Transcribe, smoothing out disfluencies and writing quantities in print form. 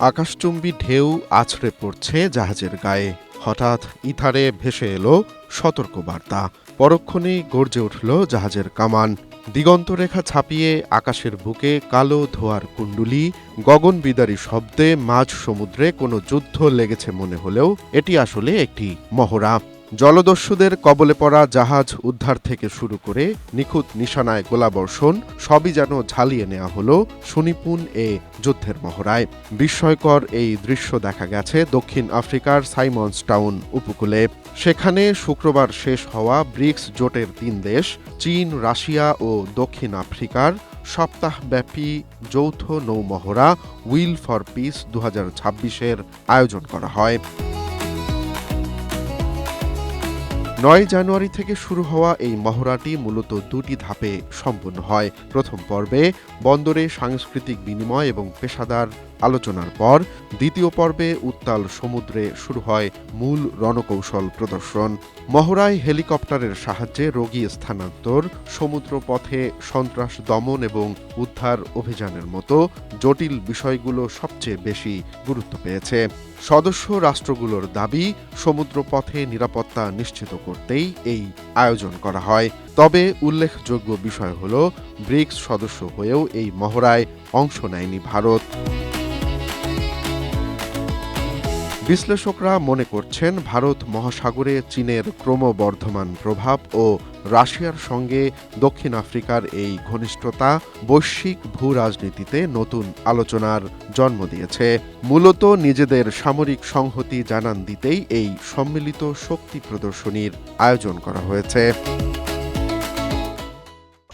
আকাশচুম্বী ঢেউ আছড়ে পড়ছে জাহাজের গায়ে। হঠাৎ ইথারে ভেসে এলো সতর্কবার্তা। পরক্ষণেই গর্জে উঠল জাহাজের কামান। দিগন্তরেখা ছাপিয়ে আকাশের বুকে কালো ধোঁয়ার কুণ্ডুলি, গগনবিদারী শব্দে মাঝ সমুদ্রে কোনো যুদ্ধ লেগেছে মনে হলেও এটি আসলে একটি মহড়া। জলদস্যুদের কবলে পড়া জাহাজ উদ্ধার থেকে শুরু করে নিখুঁত নিশানায় গোলাবর্ষণ সবই যেন ঝালিয়ে নেওয়া হলো সুনিপুণ এ যুদ্ধের মহড়ায়। বিস্ময়কর এই দৃশ্য দেখা গেছে দক্ষিণ আফ্রিকার সাইমন্স টাউন উপকূলে। সেখানে শুক্রবার শেষ হওয়া ব্রিক্স জোটের ৩ দেশ চীন, রাশিয়া ও দক্ষিণ আফ্রিকার সপ্তাহব্যাপী যৌথ নৌমহড়া উইল ফর পিস 2026-এর আয়োজন করা হয়। ৯ জানুয়ারি থেকে শুরু হওয়া এই মহড়াটি মূলত ২টি ধাপে সম্পন্ন হয়। প্রথম পর্বে বন্দরে সাংস্কৃতিক বিনিময় এবং পেশাদার আলোচনার পর দ্বিতীয় পর্বে উত্তাল সমুদ্রে শুরু হয় মূল রণকৌশল প্রদর্শন। মহড়ায় হেলিকপ্টারের সাহায্যে রোগী স্থানান্তর, সমুদ্রপথে সন্ত্রাস দমন এবং উদ্ধার অভিযানের মতো জটিল বিষয়গুলো সবচেয়ে বেশি গুরুত্ব পেয়েছে। সদস্য রাষ্ট্রগুলোর দাবি, সমুদ্রপথে নিরাপত্তা নিশ্চিত করতেই এই আয়োজন করা হয়। তবে উল্লেখযোগ্য বিষয় হল, ব্রিক্স সদস্য হয়েও এই মহড়ায় অংশ নেয়নি ভারত। বিশ্লেষকরা মনে করছেন, ভারত মহাসাগরে চীনের ক্রমবর্ধমান প্রভাব ও রাশিয়ার সঙ্গে দক্ষিণ আফ্রিকার এই ঘনিষ্ঠতা বৈশ্বিক ভূ রাজনীতিতে নতুন আলোচনার জন্ম দিয়েছে। মূলত নিজেদের সামরিক সংহতি জানান দিতেই এই সম্মিলিত শক্তি প্রদর্শনীর আয়োজন করা হয়েছে।